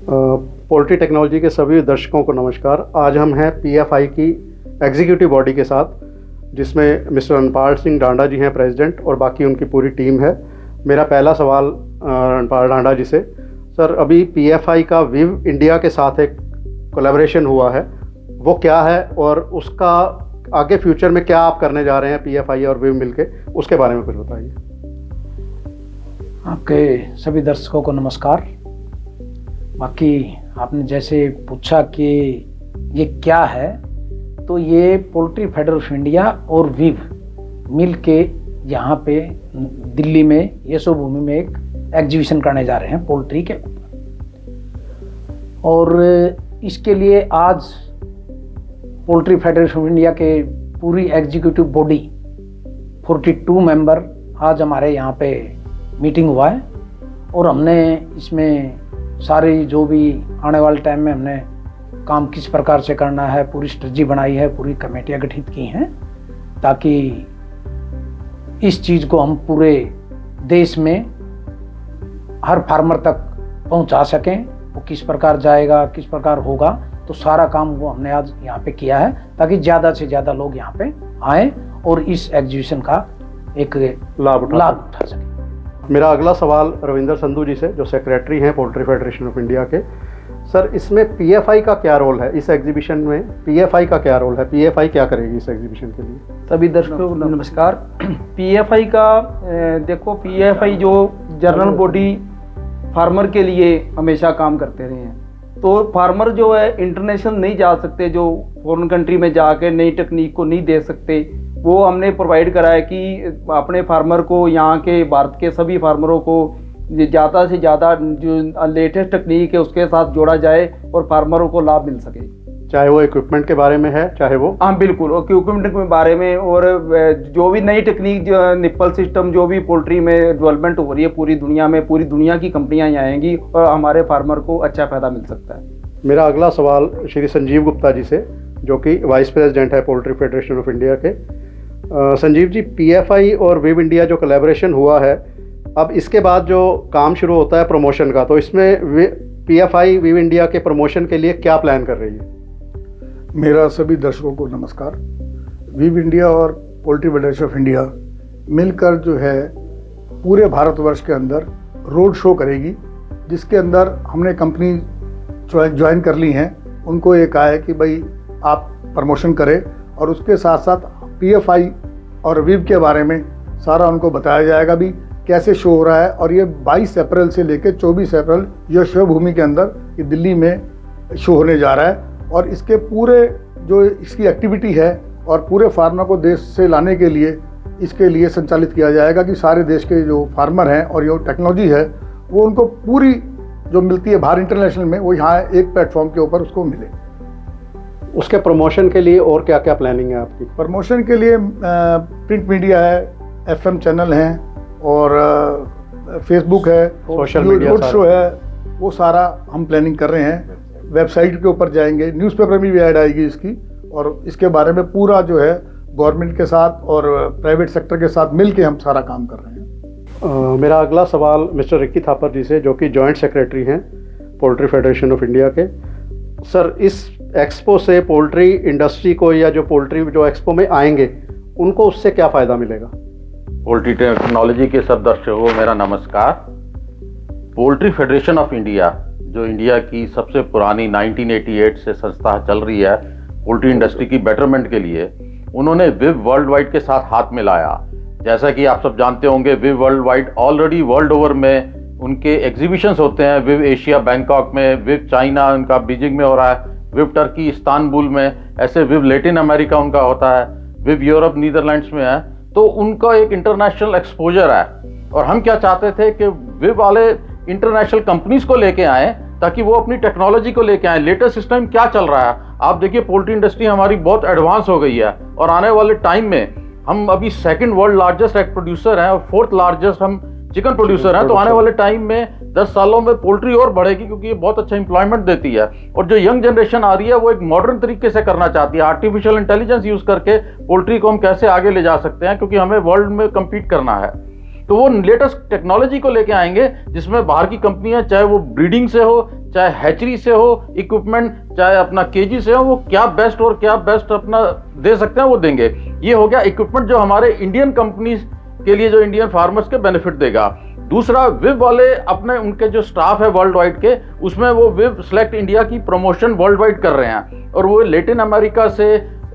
Poultry technology के सभी दर्शकों को नमस्कार। आज हम हैं पीएफआई की एग्जीक्यूटिव बॉडी के साथ, जिसमें मिस्टर अनपाल सिंह डांडा जी हैं प्रेसिडेंट और बाकी उनकी पूरी टीम है। मेरा पहला सवाल अनपाल डांडा जी से, सर अभी पीएफआई का विव इंडिया के साथ एक कोलैबोरेशन हुआ है, वो क्या है और उसका आगे फ्यूचर में क्या आप करने जा रहे हैं पीएफआई और विव मिलके, उसके बारे में कुछ बताइए। आपके सभी दर्शकों को नमस्कार। बाकी आपने जैसे पूछा कि ये क्या है, तो ये पोल्ट्री फेडरेशन ऑफ इंडिया और विव मिल के यहाँ पे दिल्ली में यशोभूमि में एक एग्जीबिशन करने जा रहे हैं पोल्ट्री के ऊपर। और इसके लिए आज पोल्ट्री फेडरेशन ऑफ इंडिया के पूरी एग्जीक्यूटिव बॉडी 42 मेंबर आज हमारे यहाँ पे मीटिंग हुआ है और हमने इसमें सारी जो भी आने वाले टाइम में हमने काम किस प्रकार से करना है, पूरी स्ट्रेटजी बनाई है, पूरी कमेटियाँ गठित की हैं, ताकि इस चीज़ को हम पूरे देश में हर फार्मर तक पहुंचा सकें। वो किस प्रकार जाएगा, किस प्रकार होगा, तो सारा काम वो हमने आज यहाँ पे किया है, ताकि ज़्यादा से ज़्यादा लोग यहाँ पे आएँ और इस एग्जीबिशन का एक लाभ उठा सकें। मेरा अगला सवाल रविंदर संधू जी से, जो सेक्रेटरी हैं पोल्ट्री फेडरेशन ऑफ इंडिया के। सर इसमें पीएफआई का क्या रोल है इस एग्जीबिशन में? पीएफआई का क्या रोल है? पीएफआई क्या करेगी इस एग्जीबिशन के लिए? सभी दर्शकों को नमस्कार। पीएफआई का देखो, पीएफआई जो जर्नल बॉडी फार्मर के लिए हमेशा काम करते रहे हैं, तो फार्मर जो है इंटरनेशनल नहीं जा सकते, जो फॉरेन कंट्री में जाके नई टेक्निक को नहीं दे सकते, वो हमने प्रोवाइड करा है कि अपने फार्मर को, यहाँ के भारत के सभी फार्मरों को ज़्यादा से ज़्यादा जो लेटेस्ट टेक्निक है उसके साथ जोड़ा जाए और फार्मरों को लाभ मिल सके। चाहे वो इक्विपमेंट के बारे में है, चाहे वो बिल्कुल इक्विपमेंट के बारे में, और जो भी नई टेक्निक, जो निप्पल सिस्टम जो भी पोल्ट्री में डेवलपमेंट हो रही है पूरी दुनिया में, पूरी दुनिया की कंपनियां यहाँ आएंगी और हमारे फार्मर को अच्छा फ़ायदा मिल सकता है। मेरा अगला सवाल श्री संजीव गुप्ता जी से, जो कि वाइस प्रेसिडेंट है पोल्ट्री फेडरेशन ऑफ इंडिया के। संजीव जी, पीएफआई और विव इंडिया जो कोलैबोरेशन हुआ है, अब इसके बाद जो काम शुरू होता है प्रमोशन का, तो इसमें पीएफआई विव इंडिया के प्रमोशन के लिए क्या प्लान कर रही है? मेरा सभी दर्शकों को नमस्कार। विव इंडिया और पोल्ट्री फेडरेशन ऑफ इंडिया मिलकर जो है पूरे भारतवर्ष के अंदर रोड शो करेगी, जिसके अंदर हमने कंपनी ज्वाइन कर ली हैं। उनको ये कहा है कि भाई आप प्रमोशन करें, और उसके साथ साथ पीएफआई और विव के बारे में सारा उनको बताया जाएगा भी कैसे शो हो रहा है। और ये 22 अप्रैल से लेकर 24 अप्रैल यशोभूमि के अंदर ये दिल्ली में शो होने जा रहा है। और इसके पूरे जो इसकी एक्टिविटी है और पूरे फार्मर को देश से लाने के लिए इसके लिए संचालित किया जाएगा कि सारे देश के जो फार्मर हैं और जो टेक्नोलॉजी है वो उनको पूरी जो मिलती है बाहर इंटरनेशनल में, वो यहाँ एक प्लेटफॉर्म के ऊपर उसको मिले। उसके प्रमोशन के लिए और क्या क्या प्लानिंग है आपकी? प्रमोशन के लिए प्रिंट मीडिया है, एफएम चैनल हैं और फेसबुक है, सोशल मीडिया रोड शो है, वो सारा हम प्लानिंग कर रहे हैं। वेबसाइट के ऊपर जाएंगे, न्यूज़पेपर में भी ऐड आएगी इसकी, और इसके बारे में पूरा जो है गवर्नमेंट के साथ और प्राइवेट सेक्टर के साथ मिल के हम सारा काम कर रहे हैं। मेरा अगला सवाल मिस्टर रिक्की थापर जी से, जो कि जॉइंट सेक्रेटरी हैं पोल्ट्री फेडरेशन ऑफ इंडिया के। सर इस एक्सपो से पोल्ट्री इंडस्ट्री को, या जो पोल्ट्री जो एक्सपो में आएंगे, उनको उससे क्या फ़ायदा मिलेगा? पोल्ट्री टेक्नोलॉजी के सब दर्शकों को मेरा नमस्कार। पोल्ट्री फेडरेशन ऑफ इंडिया, जो इंडिया की सबसे पुरानी 1988 से संस्था चल रही है पोल्ट्री इंडस्ट्री की बेटरमेंट के लिए, उन्होंने विव वर्ल्ड वाइड के साथ हाथ मिलाया। जैसा कि आप सब जानते होंगे, विव world wide already world over में उनके एग्जीबिशंस होते हैं। विव एशिया बैंकॉक में, विव चाइना उनका बीजिंग में हो रहा है, विव टर्की इस्तांबुल में, ऐसे विव लैटिन अमेरिका उनका होता है, विव यूरोप नीदरलैंड्स में है। तो उनका एक इंटरनेशनल एक्सपोजर है, और हम क्या चाहते थे कि विव वाले इंटरनेशनल कंपनीज को लेके आएँ, ताकि वो अपनी टेक्नोलॉजी को लेके आएँ। लेटेस्ट सिस्टम टाइम क्या चल रहा है, आप देखिए पोल्ट्री इंडस्ट्री हमारी बहुत एडवांस हो गई है, और आने वाले टाइम में हम अभी second world largest egg producer हैं और फोर्थ लार्जेस्ट हम चिकन प्रोड्यूसर हैं। तो आने वाले टाइम में 10 सालों में पोल्ट्री और बढ़ेगी, क्योंकि ये बहुत अच्छा एम्प्लॉयमेंट देती है। और जो यंग जनरेशन आ रही है वो एक मॉडर्न तरीके से करना चाहती है। आर्टिफिशियल इंटेलिजेंस यूज करके पोल्ट्री को हम कैसे आगे ले जा सकते हैं, क्योंकि हमें वर्ल्ड में कम्पीट करना है। तो वो लेटेस्ट टेक्नोलॉजी को लेके आएंगे, जिसमें बाहर की कंपनियां, चाहे वो ब्रीडिंग से हो, चाहे हैचरी से हो इक्विपमेंट, चाहे अपना केजी से हो, वो क्या बेस्ट और क्या बेस्ट अपना दे सकते हैं वो देंगे। ये हो गया इक्विपमेंट जो हमारे इंडियन कंपनीज के लिए, जो इंडियन फार्मर्स के बेनिफिट देगा। दूसरा, विव वाले अपने उनके जो स्टाफ है वर्ल्ड वाइड के, उसमें वो विव सेलेक्ट इंडिया की प्रमोशन वर्ल्ड वाइड कर रहे हैं, और वो लैटिन अमेरिका से,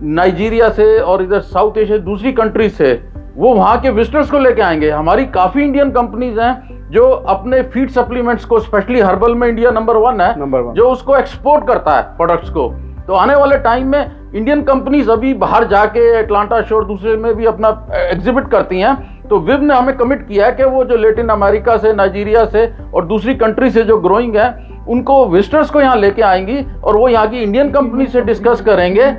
नाइजीरिया से और इधर साउथ एशिया दूसरी कंट्रीज से वो वहाँ के विजिटर्स को लेके आएंगे। हमारी काफ़ी इंडियन कंपनीज हैं जो अपने फीड सप्लीमेंट्स को, स्पेशली हर्बल में इंडिया नंबर 1 है, जो उसको एक्सपोर्ट करता है प्रोडक्ट्स को। तो आने वाले टाइम में इंडियन कंपनीज अभी बाहर जाके एटलांटा शोर दूसरे में भी अपना एग्जिबिट करती हैं। तो विव ने हमें कमिट किया है कि वो जो लैटिन अमेरिका से, नाइजीरिया से और दूसरी कंट्री से जो ग्रोइंग है, उनको विजिटर्स को यहाँ लेके आएंगी और वो यहाँ की इंडियन कंपनी से डिस्कस करेंगे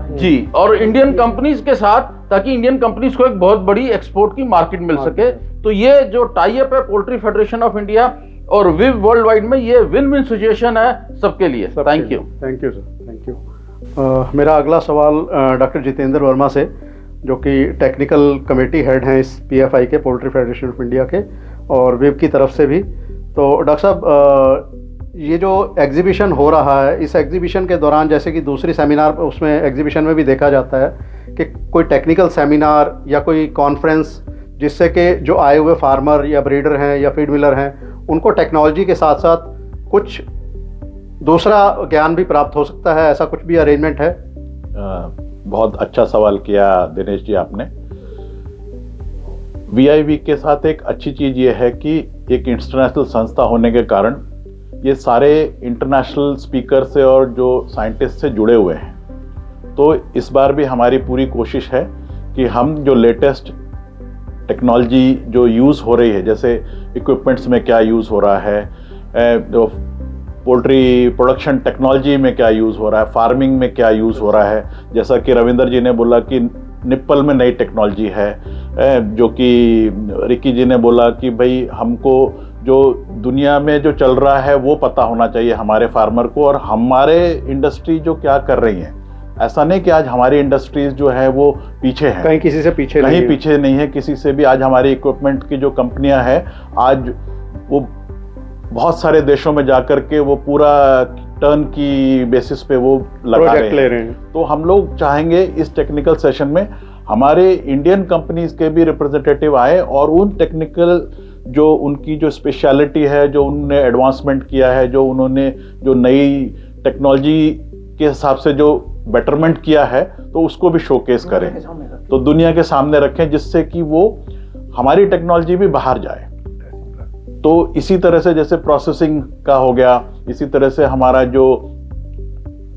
जी, और इंडियन कंपनीज के साथ, ताकि इंडियन कंपनीज को एक बहुत बड़ी एक्सपोर्ट की मार्केट मिल सके। तो ये जो टाई अप है पोल्ट्री फेडरेशन ऑफ इंडिया और विव वर्ल्ड वाइड में, ये विन विन सिचुएशन है सबके लिए। Thank you. Thank you sir, thank you. मेरा अगला सवाल डॉक्टर जितेंद्र वर्मा से, जो कि टेक्निकल कमेटी हेड हैं इस PFI के, पोल्ट्री फेडरेशन ऑफ इंडिया के, और विव की तरफ से भी। तो डॉक्टर साहब, ये जो एग्जीबिशन हो रहा है, इस एग्जीबिशन के दौरान, जैसे कि दूसरी सेमिनार उसमें एग्जीबिशन में भी देखा जाता है कि कोई टेक्निकल सेमिनार या कोई कॉन्फ्रेंस, जिससे कि जो आए हुए फार्मर या ब्रीडर हैं या फीड मिलर हैं, उनको टेक्नोलॉजी के साथ साथ कुछ दूसरा ज्ञान भी प्राप्त हो सकता है, ऐसा कुछ भी अरेंजमेंट है? बहुत अच्छा सवाल किया दिनेश जी आपने। VIV के साथ एक अच्छी चीज़ ये है कि एक इंटरनेशनल संस्था होने के कारण ये सारे इंटरनेशनल स्पीकर से और जो साइंटिस्ट से जुड़े हुए हैं। तो इस बार भी हमारी पूरी कोशिश है कि हम जो लेटेस्ट टेक्नोलॉजी जो यूज़ हो रही है, जैसे इक्विपमेंट्स में क्या यूज़ हो रहा है, जो पोल्ट्री प्रोडक्शन टेक्नोलॉजी में क्या यूज़ हो रहा है, फार्मिंग में क्या यूज़ हो रहा है, जैसा कि रविंदर जी ने बोला कि निप्पल में नई टेक्नोलॉजी है, जो कि रिकी जी ने बोला कि भाई हमको जो दुनिया में जो चल रहा है वो पता होना चाहिए हमारे फार्मर को, और हमारे इंडस्ट्री जो क्या कर रही है। ऐसा नहीं कि आज हमारी इंडस्ट्रीज जो है वो पीछे है, कहीं किसी से पीछे कहीं पीछे नहीं है किसी से भी। आज हमारी इक्विपमेंट की जो कंपनियां हैं, आज वो बहुत सारे देशों में जाकर के वो पूरा टर्न की बेसिस पे वो लगा रहे हैं। तो हम लोग चाहेंगे इस टेक्निकल सेशन में हमारे इंडियन कंपनीज के भी रिप्रेजेंटेटिव आए और उन टेक्निकल जो उनकी जो स्पेशलिटी है, जो उन्होंने एडवांसमेंट किया है, जो उन्होंने जो नई टेक्नोलॉजी के हिसाब से जो बेटरमेंट किया है, तो उसको भी शोकेस करें, तो दुनिया के सामने रखें, जिससे कि वो हमारी टेक्नोलॉजी भी बाहर जाए। तो इसी तरह से जैसे प्रोसेसिंग का हो गया, इसी तरह से हमारा जो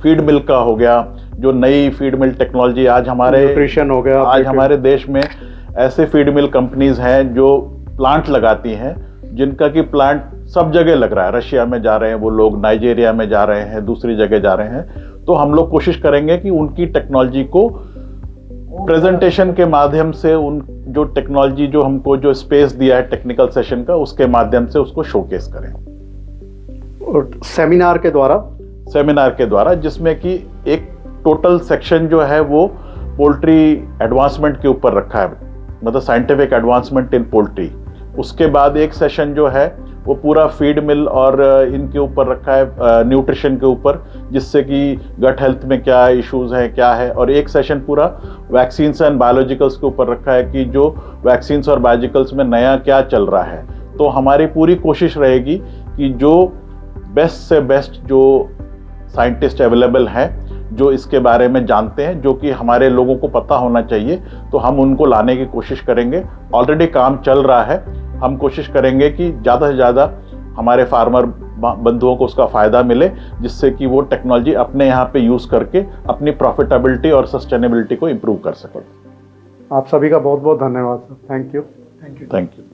फीड मिल का हो गया, जो नई फीड मिल टेक्नोलॉजी आज हमारे न्यूट्रिशन हो गया, आज हमारे देश में ऐसे फीड मिल कंपनीज हैं जो प्लांट लगाती हैं, जिनका कि प्लांट सब जगह लग रहा है। रशिया में जा रहे हैं वो लोग, नाइजीरिया में जा रहे हैं, दूसरी जगह जा रहे हैं। तो हम लोग कोशिश करेंगे कि उनकी टेक्नोलॉजी को प्रेजेंटेशन के माध्यम से, उन जो टेक्नोलॉजी जो हमको जो स्पेस दिया है टेक्निकल सेशन का, उसके माध्यम से उसको शोकेस करें। और सेमिनार के द्वारा जिसमें कि एक टोटल सेक्शन जो है वो पोल्ट्री एडवांसमेंट के ऊपर रखा है, मतलब साइंटिफिक एडवांसमेंट इन पोल्ट्री। उसके बाद एक सेशन जो है वो पूरा फीड मिल और इनके ऊपर रखा है, न्यूट्रिशन के ऊपर, जिससे कि गट हेल्थ में क्या इश्यूज हैं, क्या है। और एक सेशन पूरा वैक्सीन्स एंड बायोलॉजिकल्स के ऊपर रखा है कि जो वैक्सीन्स और बायोलॉजिकल्स में नया क्या चल रहा है। तो हमारी पूरी कोशिश रहेगी कि जो बेस्ट से बेस्ट जो साइंटिस्ट अवेलेबल हैं, जो इसके बारे में जानते हैं, जो कि हमारे लोगों को पता होना चाहिए, तो हम उनको लाने की कोशिश करेंगे। ऑलरेडी काम चल रहा है, हम कोशिश करेंगे कि ज़्यादा से ज़्यादा हमारे फार्मर बंधुओं को उसका फ़ायदा मिले, जिससे कि वो टेक्नोलॉजी अपने यहाँ पे यूज़ करके अपनी प्रॉफिटेबिलिटी और सस्टेनेबिलिटी को इम्प्रूव कर सकें। आप सभी का बहुत बहुत धन्यवाद sir. Thank you. Thank you.